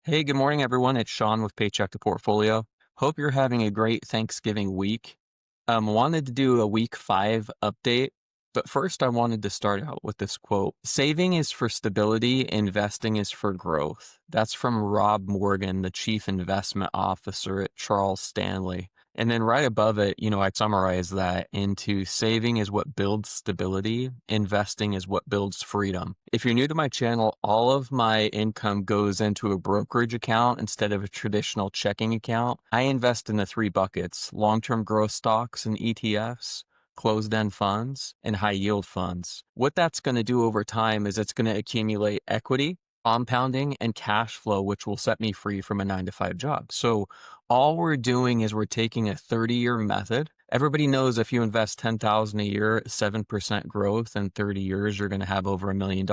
Hey, good morning, everyone. It's Sean with Paycheck to Portfolio. Hope you're having a great Thanksgiving week. Wanted to do a week 5 update, but first I wanted to start out with this quote. Saving is for stability, investing is for growth. That's from Rob Morgan, the Chief Investment Officer at Charles Stanley. And then right above it, I summarize that into saving is what builds stability, investing is what builds freedom. If you're new to my channel, all of my income goes into a brokerage account instead of a traditional checking account. I invest in the 3 buckets: long-term growth stocks and ETFs, closed-end funds, and high-yield funds. What that's going to do over time is it's going to accumulate equity, compounding, and cash flow, which will set me free from a 9-to-5 job. So all we're doing is we're taking a 30-year method. Everybody knows if you invest $10,000 a year, 7% growth in 30 years, you're going to have over $1 million.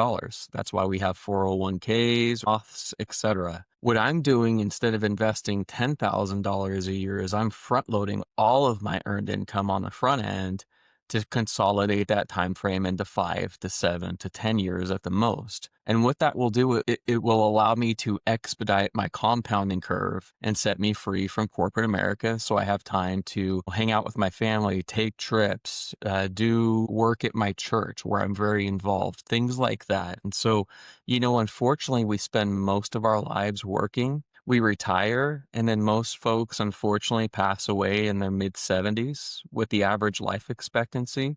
That's why we have 401ks, Roths, etc. What I'm doing instead of investing $10,000 a year is I'm front loading all of my earned income on the front end to consolidate that time frame into 5 to 7 to 10 years at the most. And what that will do, it will allow me to expedite my compounding curve and set me free from corporate America, so I have time to hang out with my family, take trips, do work at my church where I'm very involved, things like that. And so, unfortunately, we spend most of our lives working. We retire, and then most folks unfortunately pass away in their mid 70s with the average life expectancy.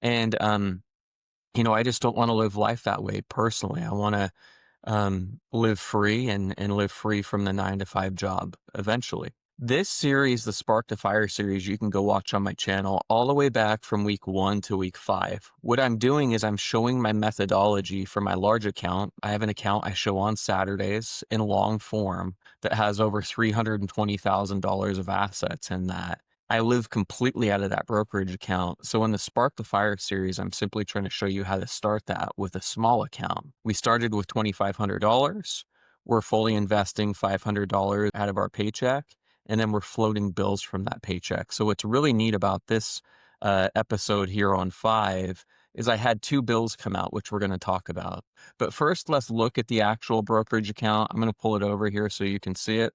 And I just don't want to live life that way personally. I want to live free and live free from the 9-to-5 job eventually. This series, the Spark to Fire series, you can go watch on my channel all the way back from week 1 to week 5. What I'm doing is I'm showing my methodology for my large account. I have an account I show on Saturdays in long form that has over $320,000 of assets in that. I live completely out of that brokerage account. So in the Spark the Fire series, I'm simply trying to show you how to start that with a small account. We started with $2,500. We're fully investing $500 out of our paycheck, and then we're floating bills from that paycheck. So what's really neat about this episode here on 5 is I had 2 bills come out, which we're going to talk about. But first, let's look at the actual brokerage account. I'm going to pull it over here so you can see it.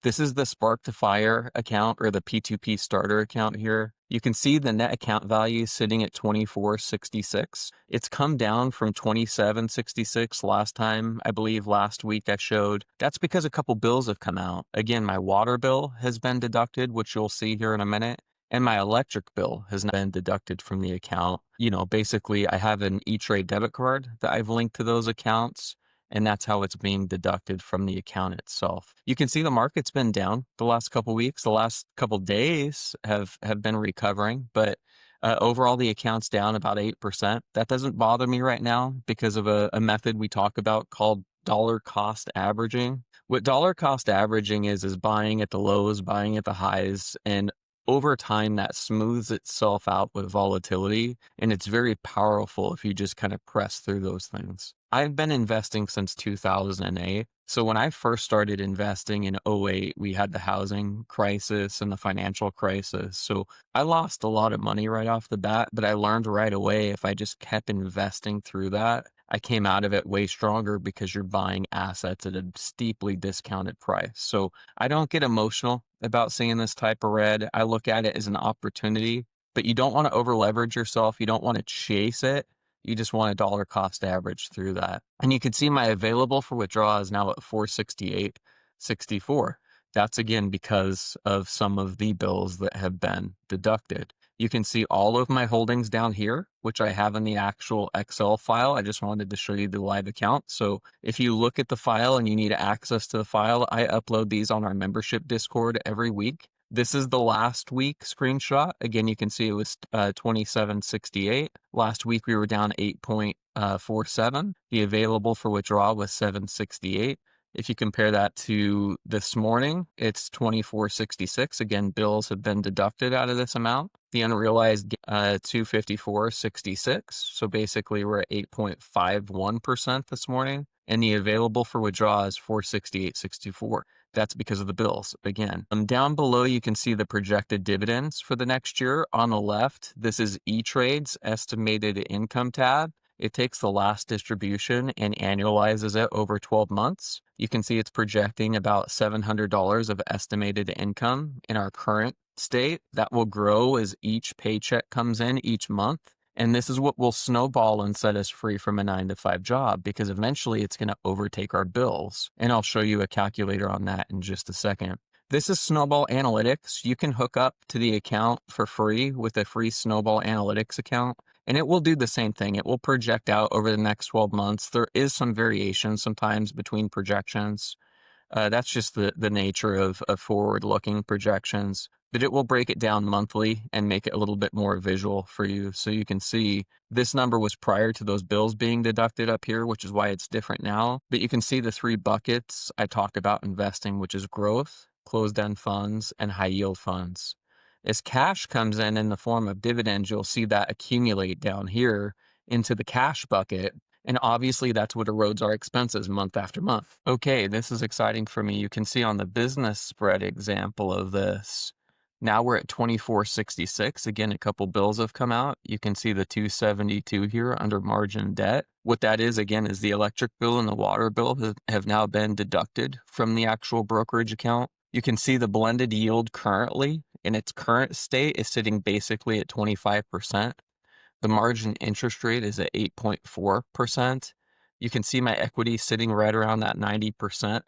This is the Spark to Fire account, or the P2P starter account here. You can see the net account value sitting at $24.66. It's come down from $27.66 last time. I believe last week I showed. That's because a couple bills have come out. Again, my water bill has been deducted, which you'll see here in a minute. And my electric bill has been deducted from the account. Basically, I have an E-Trade debit card that I've linked to those accounts, and that's how it's being deducted from the account itself. You can see the market's been down the last couple weeks. The last couple days have been recovering, but overall the account's down about 8%. That doesn't bother me right now because of a method we talk about called dollar cost averaging. What dollar cost averaging is buying at the lows, buying at the highs, and over time that smooths itself out with volatility, and it's very powerful if you just kind of press through those things. I've been investing since 2008. So when I first started investing in '08, we had the housing crisis and the financial crisis. So I lost a lot of money right off the bat, but I learned right away if I just kept investing through that, I came out of it way stronger because you're buying assets at a steeply discounted price. So I don't get emotional about seeing this type of red. I look at it as an opportunity, but you don't want to over leverage yourself. You don't want to chase it. You just want a dollar cost average through that. And you can see my available for withdrawal is now at 468.64. That's again because of some of the bills that have been deducted. You can see all of my holdings down here, which I have in the actual Excel file. I just wanted to show you the live account. So if you look at the file and you need access to the file, I upload these on our membership Discord every week. This is the last week screenshot. Again, you can see it was 27.68. Last week we were down 8.47. The available for withdrawal was 7.68. If you compare that to this morning, it's 24.66. Again, bills have been deducted out of this amount. The unrealized 254.66. So basically we're at 8.51% this morning. And the available for withdrawal is 468.64. That's because of the bills again. Down below, you can see the projected dividends for the next year. On the left, this is E-Trade's estimated income tab. it takes the last distribution and annualizes it over 12 months. You can see it's projecting about $700 of estimated income in our current state that will grow as each paycheck comes in each month. And this is what will snowball and set us free from a 9-to-5 job, because eventually it's going to overtake our bills. And I'll show you a calculator on that in just a second. This is Snowball Analytics. You can hook up to the account for free with a free Snowball Analytics account, and it will do the same thing. It will project out over the next 12 months. There is some variation sometimes between projections. That's just the nature of forward-looking projections, but it will break it down monthly and make it a little bit more visual for you. So you can see this number was prior to those bills being deducted up here, which is why it's different now. But you can see the 3 buckets I talked about investing, which is growth, closed-end funds, and high-yield funds. As cash comes in the form of dividends, you'll see that accumulate down here into the cash bucket. And obviously that's what erodes our expenses month after month. Okay, this is exciting for me. You can see on the business spread example of this, now we're at 24.66. Again, a couple bills have come out. You can see the 272 here under margin debt. What that is, again, is the electric bill and the water bill have now been deducted from the actual brokerage account. You can see the blended yield currently in its current state is sitting basically at 25%. The margin interest rate is at 8.4%. You can see my equity sitting right around that 90%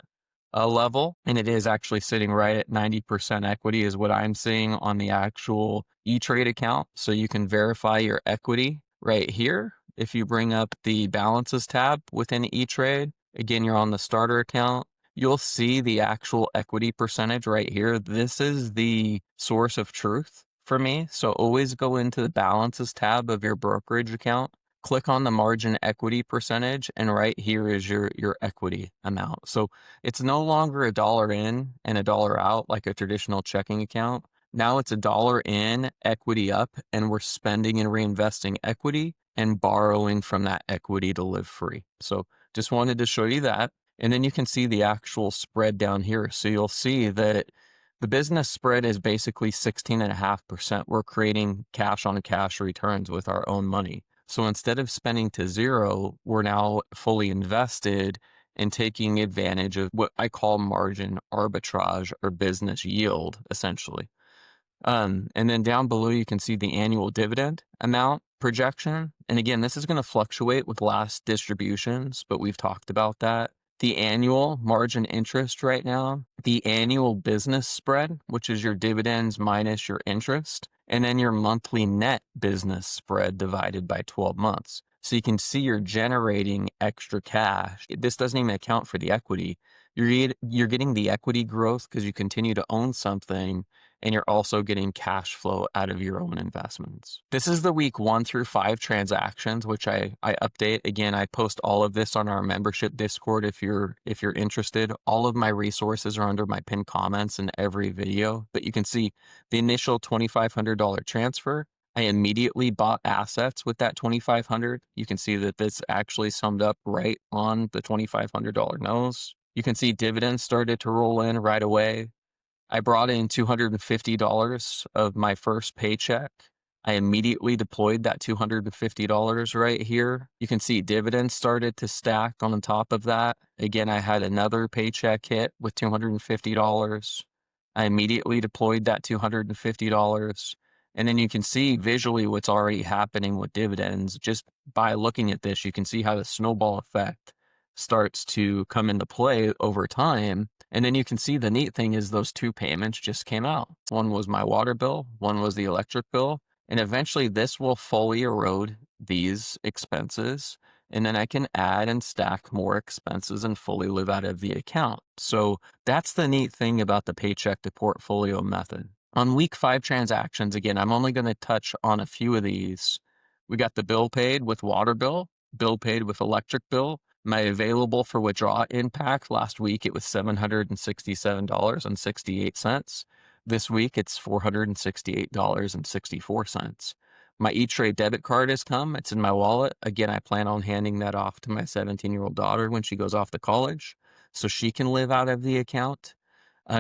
level, and it is actually sitting right at 90% equity is what I'm seeing on the actual E-Trade account. So you can verify your equity right here. If you bring up the balances tab within E-Trade, again, you're on the starter account. You'll see the actual equity percentage right here. This is the source of truth for me. So always go into the balances tab of your brokerage account, click on the margin equity percentage, and right here is your equity amount. So it's no longer $1 in and $1 out like a traditional checking account. Now it's $1 in, equity up, and we're spending and reinvesting equity and borrowing from that equity to live free. So just wanted to show you that. And then you can see the actual spread down here. So you'll see that the business spread is basically 16.5%. We're creating cash on cash returns with our own money. So instead of spending to zero, we're now fully invested and taking advantage of what I call margin arbitrage or business yield, essentially. And then down below, you can see the annual dividend amount projection. And again, this is going to fluctuate with last distributions, but we've talked about that. The annual margin interest right now, the annual business spread, which is your dividends minus your interest, and then your monthly net business spread divided by 12 months. So you can see you're generating extra cash. This doesn't even account for the equity. You're getting the equity growth because you continue to own something, and you're also getting cash flow out of your own investments. This is the week 1 through 5 transactions, which I update. Again, I post all of this on our membership Discord if you're interested. All of my resources are under my pinned comments in every video, but you can see the initial $2,500 transfer. I immediately bought assets with that $2,500. You can see that this actually summed up right on the $2,500 nose. You can see dividends started to roll in right away. I brought in $250 of my first paycheck. I immediately deployed that $250 right here. You can see dividends started to stack on the top of that. Again, I had another paycheck hit with $250. I immediately deployed that $250. And then you can see visually what's already happening with dividends. Just by looking at this, you can see how the snowball effect starts to come into play over time. And then you can see the neat thing is those 2 payments just came out. One was my water bill, one was the electric bill. And eventually this will fully erode these expenses. And then I can add and stack more expenses and fully live out of the account. So that's the neat thing about the paycheck to portfolio method. On week 5 transactions, again, I'm only going to touch on a few of these. We got the bill paid with water bill paid with electric bill. My available for withdrawal impact last week, it was $767.68. This week, it's $468.64. My E-Trade debit card has come. It's in my wallet. Again, I plan on handing that off to my 17-year-old daughter when she goes off to college so she can live out of the account.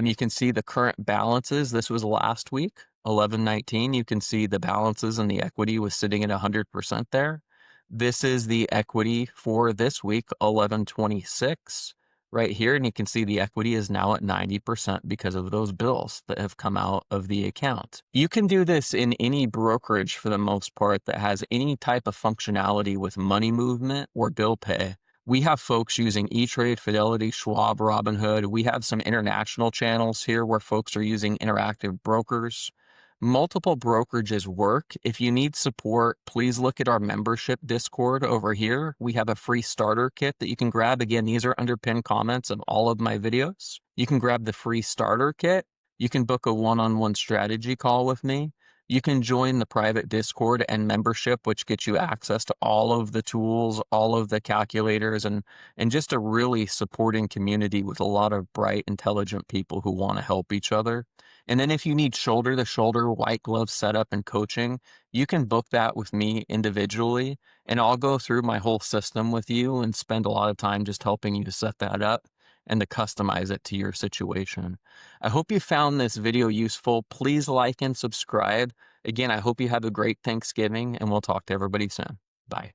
You can see the current balances. This was last week, 11/19. You can see the balances and the equity was sitting at 100% there. This is the equity for this week, 11/26, right here. And you can see the equity is now at 90% because of those bills that have come out of the account. You can do this in any brokerage for the most part that has any type of functionality with money movement or bill pay. We have folks using E-Trade, Fidelity, Schwab, Robinhood. We have some international channels here where folks are using interactive brokers. Multiple brokerages work. If you need support, please look at our membership Discord over here. We have a free starter kit that you can grab. Again, these are under pinned comments of all of my videos. You can grab the free starter kit. You can book a one-on-one strategy call with me. You can join the private Discord and membership, which gets you access to all of the tools, all of the calculators, and just a really supporting community with a lot of bright, intelligent people who want to help each other. And then if you need shoulder-to-shoulder white glove setup and coaching, you can book that with me individually, and I'll go through my whole system with you and spend a lot of time just helping you to set that up and to customize it to your situation. I hope you found this video useful. Please like and subscribe. Again, I hope you have a great Thanksgiving, and we'll talk to everybody soon. Bye.